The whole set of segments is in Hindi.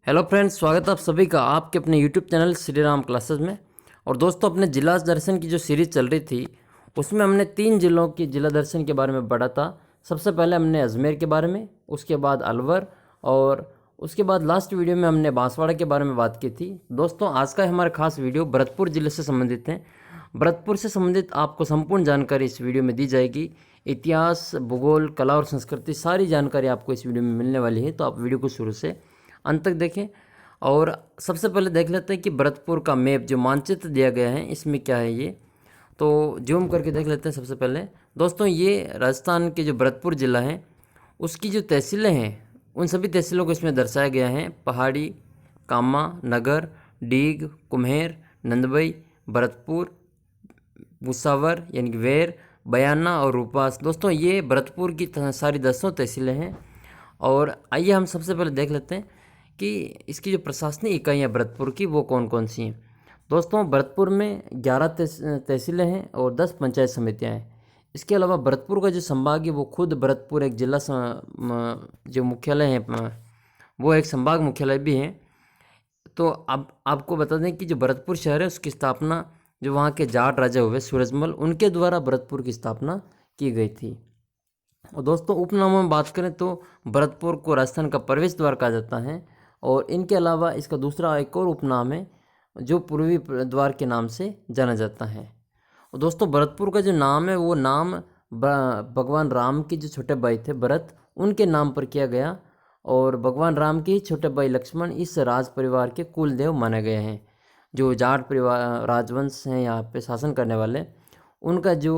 हेलो फ्रेंड्स, स्वागत है आप सभी का आपके अपने YouTube channel Shri Ram classes में। और दोस्तों, अपने जिला दर्शन की जो सीरीज़ चल रही थी उसमें हमने 3 जिलों की जिला दर्शन के बारे में पढ़ा था। सबसे पहले हमने अजमेर के बारे में, उसके बाद अलवर, और उसके बाद लास्ट वीडियो में हमने बांसवाड़ा के बारे में बात की थी। दोस्तों, आज का हमारा खास वीडियो भरतपुर जिले से संबंधित है। भरतपुर से संबंधित आपको संपूर्ण जानकारी इस वीडियो में दी जाएगी। इतिहास, भूगोल, कला और संस्कृति, सारी जानकारी आपको इस वीडियो में मिलने वाली है, तो आप वीडियो को शुरू से अंत तक देखें। और सबसे पहले देख लेते हैं कि भरतपुर का मैप, जो मानचित्र दिया गया है, इसमें क्या है ये। तो जूम करके देख लेते हैं। सबसे पहले दोस्तों, ये राजस्थान के जो भरतपुर ज़िला है उसकी जो तहसीलें हैं उन सभी तहसीलों को इसमें दर्शाया गया है। पहाड़ी, कामा, नगर, डीग, कुम्हेर, नंदबई, भरतपुर, भूसावर यानी कि वेर, बयाना और रूपास। दोस्तों, ये भरतपुर की सारी 10 तहसीलें हैं। और आइए हम सबसे पहले देख लेते हैं कि इसकी जो प्रशासनिक इकाइयाँ भरतपुर की वो कौन कौन सी हैं। दोस्तों, भरतपुर में 11 तहसीलें हैं और 10 पंचायत समितियाँ हैं। इसके अलावा भरतपुर का जो संभाग है वो खुद भरतपुर एक जिला जो मुख्यालय है वो एक संभाग मुख्यालय भी है। तो अब आपको बता दें कि जो भरतपुर शहर है उसकी स्थापना जो वहाँ के जाट राजा हुए सूरजमल, उनके द्वारा भरतपुर की स्थापना की गई थी। और दोस्तों, उपनामों में बात करें तो भरतपुर को राजस्थान का प्रवेश द्वार कहा जाता है। और इनके अलावा इसका दूसरा एक और उपनाम है जो पूर्वी द्वार के नाम से जाना जाता है। और दोस्तों, भरतपुर का जो नाम है वो नाम भगवान राम के जो छोटे भाई थे भरत, उनके नाम पर किया गया। और भगवान राम के ही छोटे भाई लक्ष्मण इस राज परिवार के कुल देव माने गए हैं। जो जाट परिवार राजवंश हैं यहाँ पे शासन करने वाले, उनका जो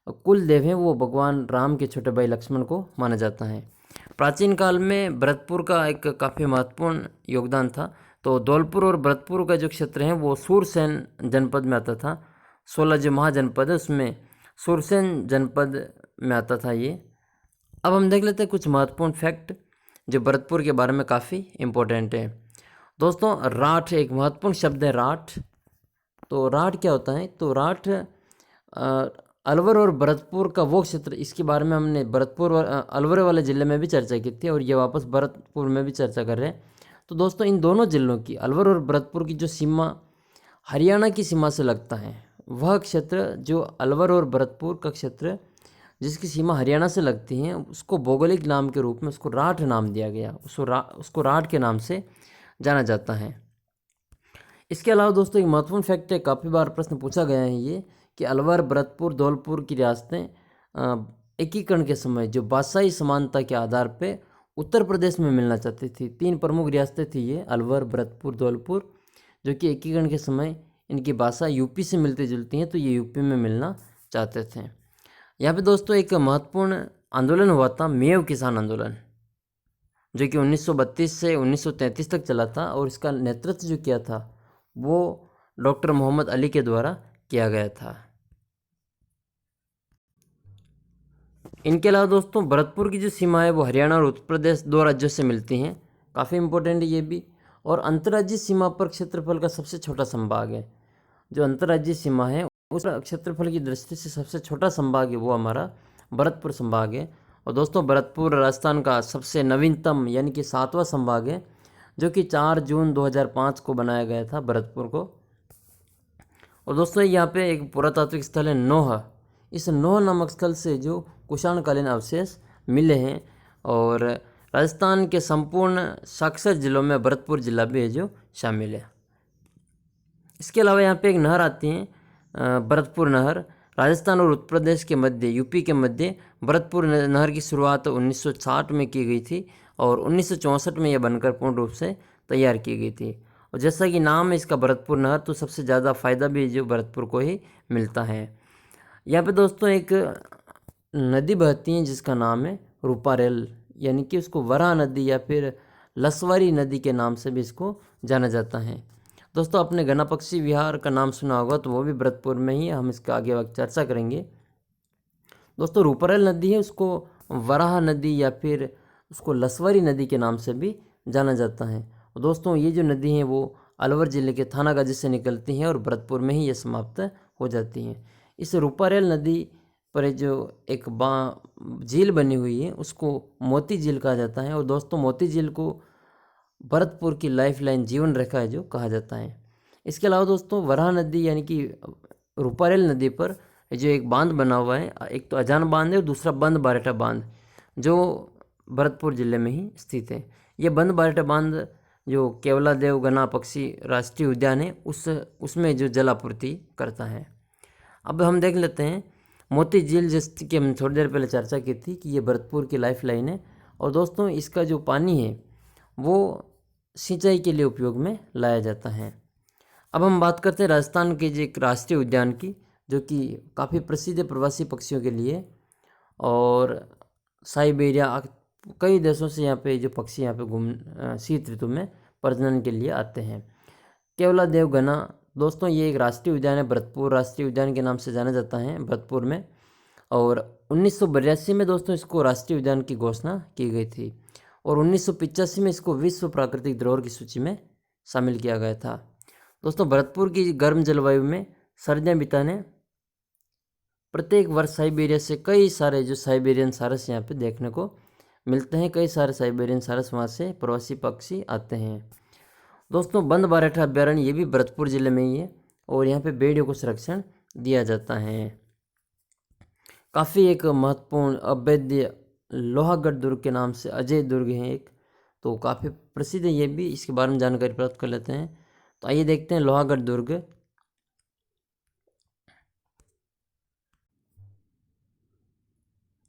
कुल देव हैं वो भगवान राम के छोटे भाई लक्ष्मण को माना जाता है। प्राचीन काल में भरतपुर का एक काफ़ी महत्वपूर्ण योगदान था। तो धौलपुर और भरतपुर का जो क्षेत्र है वो सूरसेन जनपद में आता था। 16 जो महाजनपद है उसमें सूरसेन जनपद में आता था ये। अब हम देख लेते हैं कुछ महत्वपूर्ण फैक्ट जो भरतपुर के बारे में काफ़ी इम्पोर्टेंट है। दोस्तों, राठ एक महत्वपूर्ण शब्द है, राठ। तो राठ क्या होता है? तो राठ अलवर और भरतपुर का वो क्षेत्र, इसके बारे में हमने भरतपुर और अलवर वाले ज़िले में भी चर्चा की थी और ये वापस भरतपुर में भी चर्चा कर रहे हैं। तो दोस्तों, इन दोनों ज़िलों की, अलवर और भरतपुर की जो सीमा हरियाणा की सीमा से लगता है, वह क्षेत्र जो अलवर और भरतपुर का क्षेत्र जिसकी सीमा हरियाणा से लगती है, उसको भौगोलिक नाम के रूप में उसको राठ नाम दिया गया। उसको राठ के नाम से जाना जाता है। इसके अलावा दोस्तों, एक महत्वपूर्ण फैक्ट है, काफ़ी बार प्रश्न पूछा गया है ये, कि अलवर, भरतपुर, धौलपुर की रियासतें एकीकरण के समय जो भाषाई समानता के आधार पे उत्तर प्रदेश में मिलना चाहती थी। 3 प्रमुख रियासतें थी ये, अलवर, भरतपुर, धौलपुर, जो कि एकीकरण के समय इनकी भाषा यूपी से मिलती जुलती हैं, तो ये यूपी में मिलना चाहते थे। यहाँ पे दोस्तों एक महत्वपूर्ण आंदोलन हुआ था, मेव किसान आंदोलन, जो कि 1932 से 1933 तक चला था। और इसका नेतृत्व जो किया था वो डॉक्टर मोहम्मद अली के द्वारा किया गया था। इनके अलावा दोस्तों, भरतपुर की जो सीमा है वो हरियाणा और उत्तर प्रदेश 2 राज्यों से मिलती हैं, काफ़ी इम्पोर्टेंट है ये भी। और अंतर्राज्यीय सीमा पर क्षेत्रफल का सबसे छोटा संभाग है। जो अंतर्राज्यीय सीमा है उस क्षेत्रफल की दृष्टि से सबसे छोटा संभाग है वो हमारा भरतपुर संभाग है। और दोस्तों, भरतपुर राजस्थान का सबसे नवीनतम यानी कि 7वां संभाग है, जो कि 4 जून 2005 को बनाया गया था भरतपुर को। और दोस्तों, यहाँ पे एक पुरातात्विक स्थल है नोह। इस नोह नामक स्थल से जो कुषाणकालीन अवशेष मिले हैं। और राजस्थान के संपूर्ण साक्षर जिलों में भरतपुर जिला भी है जो शामिल है। इसके अलावा यहाँ पे एक नहर आती है, भरतपुर नहर। राजस्थान और उत्तर प्रदेश के मध्य, यूपी के मध्य भरतपुर नहर की शुरुआत 1960 में की गई थी और 1964 में यह बनकर पूर्ण रूप से तैयार की गई थी। और जैसा कि नाम है इसका भरतपुर नहर, तो सबसे ज़्यादा फ़ायदा भी जो भरतपुर को ही मिलता है। यहाँ पे दोस्तों एक नदी बहती है जिसका नाम है रूपारेल, यानी कि उसको वराह नदी या फिर लसवारी नदी के नाम से भी इसको जाना जाता है। दोस्तों, आपने गना पक्षी विहार का नाम सुना होगा, तो वो भी भरतपुर में ही है, हम इसका आगे चर्चा करेंगे। दोस्तों, रूपारेल नदी है उसको वराह नदी या फिर उसको लसवारी नदी के नाम से भी जाना जाता है। और दोस्तों, ये जो नदी हैं वो अलवर ज़िले के थानागाजी से निकलती हैं और भरतपुर में ही ये समाप्त हो जाती हैं। इस रूपारेल नदी पर जो एक झील बनी हुई है उसको मोती झील कहा जाता है। और दोस्तों, मोती झील को भरतपुर की लाइफलाइन जीवन रेखा है जो कहा जाता है। इसके अलावा दोस्तों वराह नदी यानी कि रूपारेल नदी पर जो एक बांध बना हुआ है, एक तो अजान बांध है और दूसरा बंद बारेठा बांध, जो भरतपुर जिले में ही स्थित है। ये बंद बारेठा बांध जो केवलादेव गना पक्षी राष्ट्रीय उद्यान है उसमें जो जल आपूर्ति करता है। अब हम देख लेते हैं मोती झील, जिसकी हम थोड़ी देर पहले चर्चा की थी कि ये भरतपुर की लाइफलाइन है। और दोस्तों इसका जो पानी है वो सिंचाई के लिए उपयोग में लाया जाता है। अब हम बात करते हैं राजस्थान के जो एक राष्ट्रीय उद्यान की, जो कि काफ़ी प्रसिद्ध है प्रवासी पक्षियों के लिए। और साइबेरिया, कई देशों से यहाँ पे जो पक्षी यहाँ पे शीत ऋतु में प्रजनन के लिए आते हैं। केवलादेव गना दोस्तों ये एक राष्ट्रीय उद्यान है, भरतपुर राष्ट्रीय उद्यान के नाम से जाना जाता है भरतपुर में। और 1982 में दोस्तों इसको राष्ट्रीय उद्यान की घोषणा की गई थी और 1985 में इसको विश्व प्राकृतिक धरोहर की सूची में शामिल किया गया था। दोस्तों भरतपुर की गर्म जलवायु में सर्दियाँ बिताने प्रत्येक वर्ष साइबेरिया से कई सारे जो साइबेरियन सारस यहाँ पे देखने को मिलते हैं। कई सारे साइबेरियन सारस वहाँ से प्रवासी पक्षी आते हैं। दोस्तों बंद बारेठा अभ्यारण्य ये भी भरतपुर जिले में ही है और यहाँ पे भेड़ियों को संरक्षण दिया जाता है। काफ़ी एक महत्वपूर्ण अभेद्य लोहागढ़ दुर्ग के नाम से अजय दुर्ग है एक, तो काफ़ी प्रसिद्ध है ये भी, इसके बारे में जानकारी प्राप्त कर लेते हैं। तो आइए देखते हैं लोहागढ़ दुर्ग।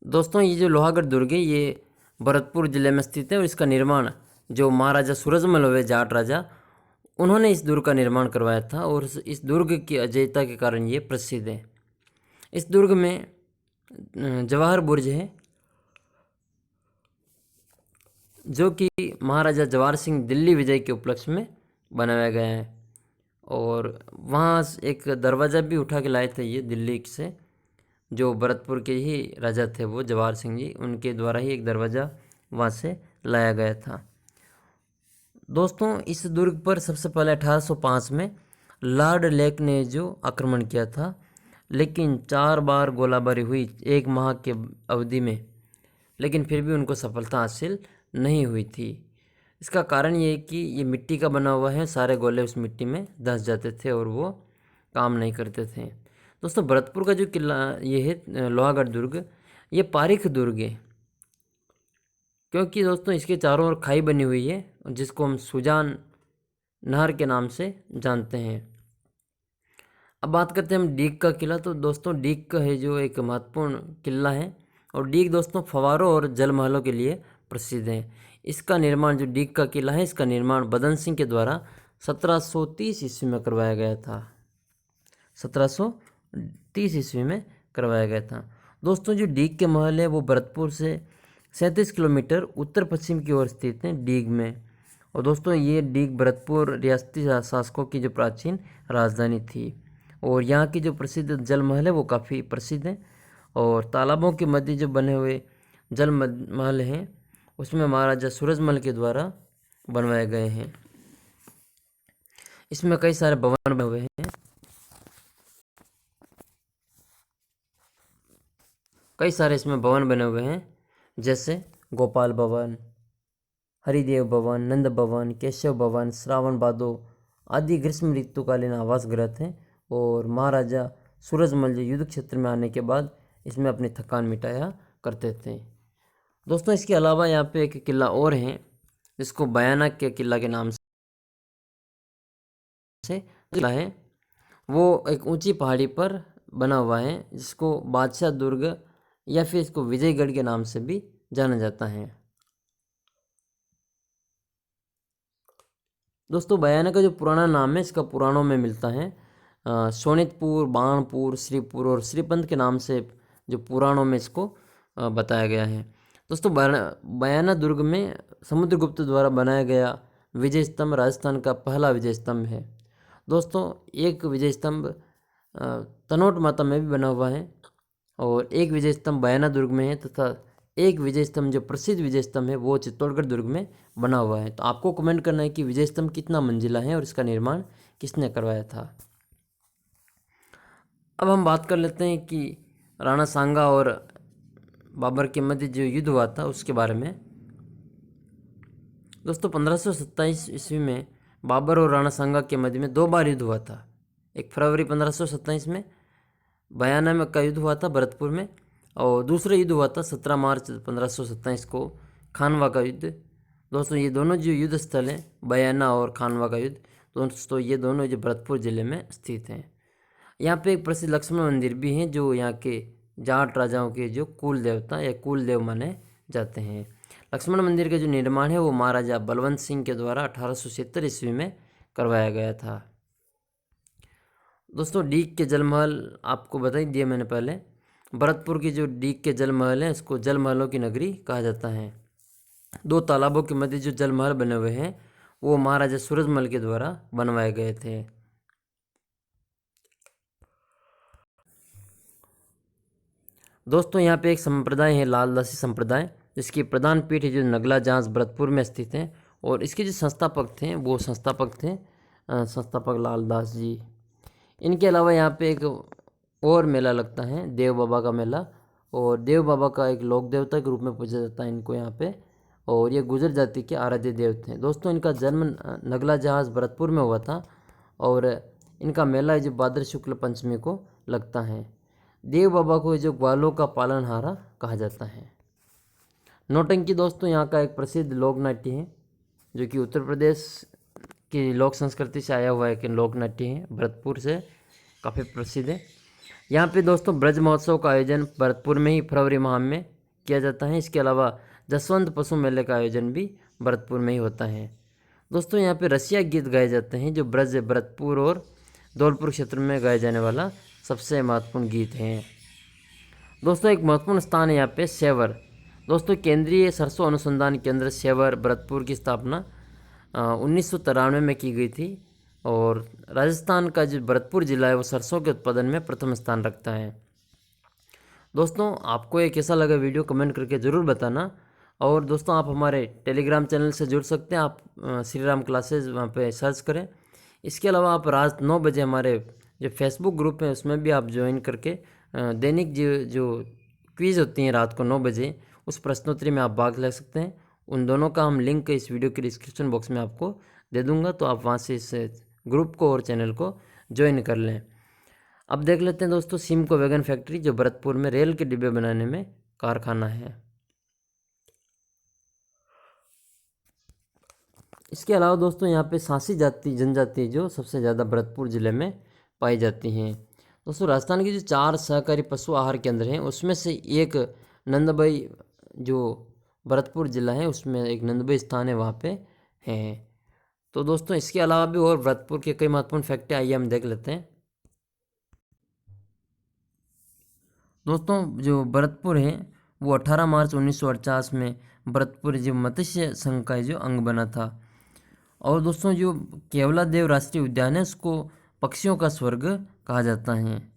दोस्तों ये जो लोहागढ़ दुर्ग है ये भरतपुर जिले में स्थित है और इसका निर्माण जो महाराजा सूरजमल हुए जाट राजा, उन्होंने इस दुर्ग का निर्माण करवाया था और इस दुर्ग की अजयता के कारण ये प्रसिद्ध है। इस दुर्ग में जवाहर बुर्ज है जो कि महाराजा जवाहर सिंह दिल्ली विजय के उपलक्ष्य में बनाया गया है। और वहाँ एक दरवाज़ा भी उठा के लाए थे ये दिल्ली से, जो भरतपुर के ही राजा थे वो जवाहर सिंह जी, उनके द्वारा ही एक दरवाज़ा वहाँ से लाया गया था। दोस्तों इस दुर्ग पर सबसे पहले 1805 में लॉर्ड लेक ने जो आक्रमण किया था, लेकिन 4 बार गोलाबारी हुई 1 माह के अवधि में, लेकिन फिर भी उनको सफलता हासिल नहीं हुई थी। इसका कारण ये है कि ये मिट्टी का बना हुआ है, सारे गोले उस मिट्टी में धंस जाते थे और वो काम नहीं करते थे। दोस्तों भरतपुर का जो किला ये है लोहागढ़ दुर्ग, ये पारीख दुर्ग है क्योंकि दोस्तों इसके चारों ओर खाई बनी हुई है जिसको हम सुजान नहर के नाम से जानते हैं। अब बात करते हैं हम डीग का किला। तो दोस्तों डीग का है जो एक महत्वपूर्ण किला है और डीग दोस्तों फवारों और जल महलों के लिए प्रसिद्ध है। इसका निर्माण जो डीग का किला है, इसका निर्माण बदन सिंह के द्वारा 1730 ईस्वी में करवाया गया था। 1730 ईस्वी में करवाया गया था। दोस्तों जो डीग के महल है वो भरतपुर से 37 किलोमीटर उत्तर पश्चिम की ओर स्थित है डीग में। और दोस्तों ये डीग भरतपुर रियासती शासकों की जो प्राचीन राजधानी थी और यहाँ की जो प्रसिद्ध जल महल है वो काफ़ी प्रसिद्ध है। और तालाबों के मध्य जो बने हुए जल महल हैं उसमें महाराजा सूरजमल के द्वारा बनवाए गए हैं। इसमें कई सारे भवन बने हुए हैं, कई सारे इसमें भवन बने हुए हैं जैसे गोपाल भवन, हरिदेव भवन, नंद भवन, केशव भवन, श्रावण बादो आदि ग्रीष्म ऋतुकालीन आवास गृह थे। और महाराजा सूरजमल जो युद्ध क्षेत्र में आने के बाद इसमें अपनी थकान मिटाया करते थे। दोस्तों इसके अलावा यहाँ पे एक किला और है जिसको बयाना के किला के नाम से किला है। वो एक ऊंची पहाड़ी पर बना हुआ है जिसको बादशाह दुर्ग या फिर इसको विजयगढ़ के नाम से भी जाना जाता है। दोस्तों बयाना का जो पुराना नाम है इसका पुराणों में मिलता है शोणितपुर, बाणपुर, श्रीपुर और श्रीपंत के नाम से जो पुराणों में इसको बताया गया है। दोस्तों बयाना दुर्ग में समुद्रगुप्त द्वारा बनाया गया विजय स्तंभ राजस्थान का पहला विजय स्तंभ है। दोस्तों एक विजय स्तंभ तनोट माता में भी बना हुआ है और एक विजय स्तंभ बयाना दुर्ग में है तथा एक विजय स्तंभ जो प्रसिद्ध विजय स्तंभ है वो चित्तौड़गढ़ दुर्ग में बना हुआ है। तो आपको कमेंट करना है कि विजय स्तंभ कितना मंजिला है और इसका निर्माण किसने करवाया था। अब हम बात कर लेते हैं कि राणा सांगा और बाबर के मध्य जो युद्ध हुआ था उसके बारे में। दोस्तों 1527 ईस्वी में बाबर और राणा सांगा के मध्य में 2 बार युद्ध हुआ था। एक फरवरी 1527 में बयाना में का युद्ध हुआ था भरतपुर में, और दूसरा युद्ध हुआ था 17 मार्च 1527 को खानवा का युद्ध। दोस्तों ये दोनों जो युद्ध स्थल हैं, बयाना और खानवा का युद्ध, दोस्तों ये दोनों जो भरतपुर ज़िले में स्थित हैं। यहाँ पे एक प्रसिद्ध लक्ष्मण मंदिर भी है जो यहाँ के जाट राजाओं के जो कुल देवता या कुल देव माने जाते हैं। लक्ष्मण मंदिर का जो निर्माण है वो महाराजा बलवंत सिंह के द्वारा 1876 ईस्वी में करवाया गया था। दोस्तों डीग के जल महल आपको बता ही दिया मैंने पहले। भरतपुर की जो डीग के जल महल है इसको जल महलों की नगरी कहा जाता है। 2 तालाबों के मध्य जो जल महल बने हुए हैं वो महाराजा सूरजमल के द्वारा बनवाए गए थे। दोस्तों यहाँ पे एक संप्रदाय है लालदासी संप्रदाय, जिसकी प्रधान पीठ है जो नगला जांच भरतपुर में स्थित है, और इसके जो संस्थापक थे वो संस्थापक लालदास जी। इनके अलावा यहाँ पे एक और मेला लगता है देव बाबा का मेला, और देव बाबा का एक लोक देवता के रूप में पूजा जाता है इनको यहाँ पे, और ये गुजर जाति के आराध्य देव थे। दोस्तों इनका जन्म नगला जहाज भरतपुर में हुआ था, और इनका मेला जो भाद्र शुक्ल पंचमी को लगता है। देव बाबा को जो ग्वालों का पालनहारा कहा जाता है। नौटंकी दोस्तों यहाँ का एक प्रसिद्ध लोक नाट्य है जो कि उत्तर प्रदेश की लोक संस्कृति से आया हुआ एक लोक नाट्य है, भरतपुर से काफ़ी प्रसिद्ध है। यहाँ पे दोस्तों ब्रज महोत्सव का आयोजन भरतपुर में ही फरवरी माह में किया जाता है। इसके अलावा जसवंत पशु मेले का आयोजन भी भरतपुर में ही होता है। दोस्तों यहाँ पे रसिया गीत गाए जाते हैं जो ब्रज, भरतपुर और धौलपुर क्षेत्र में गाया जाने वाला सबसे महत्वपूर्ण गीत हैं। दोस्तों एक महत्वपूर्ण स्थान है यहाँ पे सेवर। दोस्तों केंद्रीय सरसों अनुसंधान केंद्र सेवर भरतपुर की स्थापना 1993 में की गई थी, और राजस्थान का जो भरतपुर जिला है वो सरसों के उत्पादन में प्रथम स्थान रखता है। दोस्तों आपको ये कैसा लगा वीडियो कमेंट करके ज़रूर बताना, और दोस्तों आप हमारे टेलीग्राम चैनल से जुड़ सकते हैं, आप श्री राम क्लासेज वहाँ पे सर्च करें। इसके अलावा आप रात 9 बजे हमारे जो फेसबुक ग्रुप है उसमें भी आप ज्वाइन करके दैनिक जो क्विज़ होती हैं रात को 9 बजे उस प्रश्नोत्तरी में आप भाग ले सकते हैं। उन दोनों का हम लिंक इस वीडियो के डिस्क्रिप्शन बॉक्स में आपको दे दूंगा, तो आप वहाँ से इस ग्रुप को और चैनल को ज्वाइन कर लें। अब देख लेते हैं दोस्तों सिमको वैगन फैक्ट्री जो भरतपुर में रेल के डिब्बे बनाने में कारखाना है। इसके अलावा दोस्तों यहाँ पे सांसी जाति जनजाति जो सबसे ज़्यादा भरतपुर ज़िले में पाई जाती हैं। दोस्तों राजस्थान के जो 4 सहकारी पशु आहार केंद्र हैं उसमें से एक नंदबई जो भरतपुर ज़िला है उसमें एक नंदबई स्थान है वहाँ पे है। तो दोस्तों इसके अलावा भी और भरतपुर के कई महत्वपूर्ण फैक्ट आइए हम देख लेते हैं। दोस्तों जो भरतपुर है वो 18 मार्च 1948 में भरतपुर जो मत्स्य संघ का जो अंग बना था। और दोस्तों जो केवला देव राष्ट्रीय उद्यान है उसको पक्षियों का स्वर्ग कहा जाता है।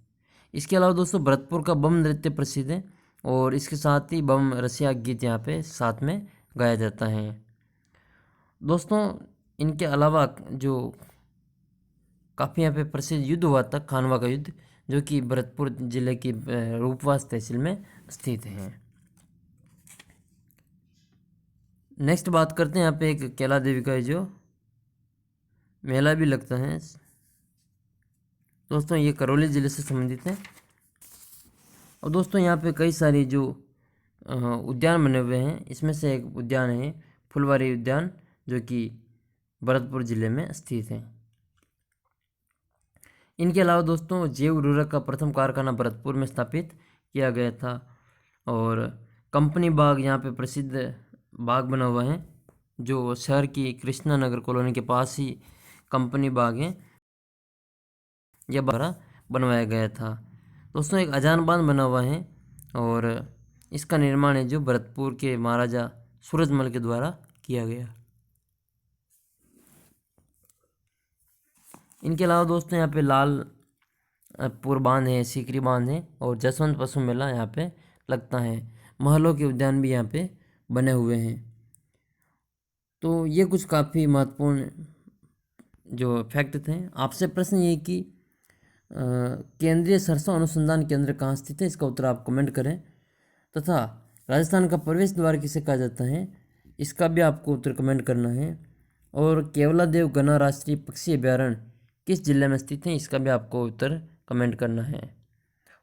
इसके अलावा दोस्तों भरतपुर का बम नृत्य प्रसिद्ध है, और इसके साथ ही बम रसिया गीत यहाँ पे साथ में गाया जाता है। दोस्तों इनके अलावा जो काफ़ी यहाँ पे प्रसिद्ध युद्ध हुआ था खानवा का युद्ध, जो कि भरतपुर जिले की रूपवास तहसील में स्थित है। नेक्स्ट बात करते हैं यहाँ पे एक कैला देवी का जो मेला भी लगता है। दोस्तों ये करौली ज़िले से संबंधित है, और दोस्तों यहाँ पे कई सारी जो उद्यान बने हुए हैं, इसमें से एक उद्यान है फुलवारी उद्यान जो कि भरतपुर ज़िले में स्थित है। इनके अलावा दोस्तों जैव उर्वरक का प्रथम कारखाना भरतपुर में स्थापित किया गया था, और कंपनी बाग यहाँ पे प्रसिद्ध बाग बना हुआ है जो शहर की कृष्णा नगर कॉलोनी के पास ही कंपनी बाग है, यह द्वारा बनवाया गया था। दोस्तों एक अजान बांध बना हुआ है, और इसका निर्माण है जो भरतपुर के महाराजा सूरजमल के द्वारा किया गया। इनके अलावा दोस्तों यहाँ पे लालपुर बांध है, सीकरी बांध है, और जसवंत पशु मेला यहाँ पे लगता है। महलों के उद्यान भी यहाँ पे बने हुए हैं। तो ये कुछ काफ़ी महत्वपूर्ण जो फैक्ट थे। आपसे प्रश्न ये कि केंद्रीय सरसों अनुसंधान केंद्र कहाँ स्थित है, इसका उत्तर आप कमेंट करें। तथा राजस्थान का प्रवेश द्वार किसे कहा जाता है, इसका भी आपको उत्तर कमेंट करना है। और केवलादेव गना राष्ट्रीय पक्षी अभ्यारण्य किस जिले में स्थित है, इसका भी आपको उत्तर कमेंट करना है।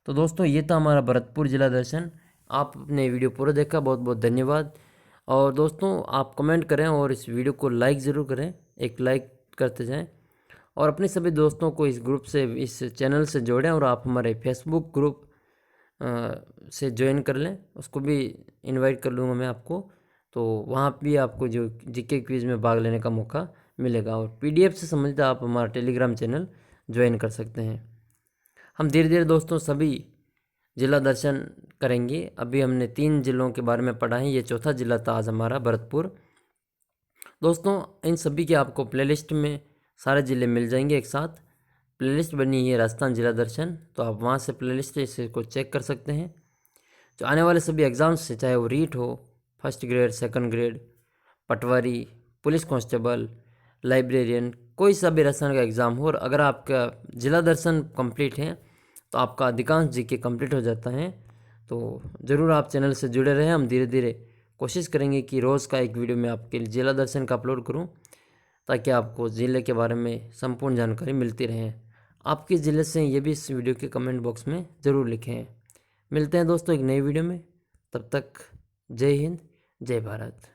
तो दोस्तों ये था हमारा भरतपुर जिला दर्शन। आपने वीडियो पूरा देखा, बहुत बहुत धन्यवाद। और दोस्तों आप कमेंट करें और इस वीडियो को लाइक ज़रूर करें, एक लाइक करते जाएं और अपने सभी दोस्तों को इस ग्रुप से, इस चैनल से जोड़ें। और आप हमारे फेसबुक ग्रुप से ज्वाइन कर लें, उसको भी इनवाइट कर लूँगा मैं आपको। तो वहाँ भी आपको जो जीके क्विज़ में भाग लेने का मौका मिलेगा। और पीडीएफ से समझते आप हमारा टेलीग्राम चैनल ज्वाइन कर सकते हैं। हम धीरे धीरे दोस्तों सभी जिला दर्शन करेंगे। अभी हमने 3 जिलों के बारे में पढ़ा है, ये चौथा जिला था आज हमारा भरतपुर। दोस्तों इन सभी के आपको प्लेलिस्ट में सारे ज़िले मिल जाएंगे एक साथ। प्लेलिस्ट बनी है राजस्थान जिला दर्शन, तो आप वहाँ से प्लेलिस्ट को चेक कर सकते हैं। जो आने वाले सभी एग्ज़ाम्स से, चाहे वो रीट हो, फर्स्ट ग्रेड, सेकंड ग्रेड, पटवारी, पुलिस कांस्टेबल, लाइब्रेरियन, कोई सा भी राजस्थान का एग्ज़ाम हो, और अगर आपका जिला दर्शन कंप्लीट है तो आपका अधिकांश जीके कंप्लीट हो जाता है। तो ज़रूर आप चैनल से जुड़े रहें। हम धीरे धीरे कोशिश करेंगे कि रोज़ का एक वीडियो मैं आपके लिए जिला दर्शन का अपलोड करूं, ताकि आपको ज़िले के बारे में संपूर्ण जानकारी मिलती रहे। आप किस ज़िले से हैं ये भी इस वीडियो के कमेंट बॉक्स में ज़रूर लिखें। मिलते हैं दोस्तों एक नई वीडियो में, तब तक जय हिंद, जय भारत।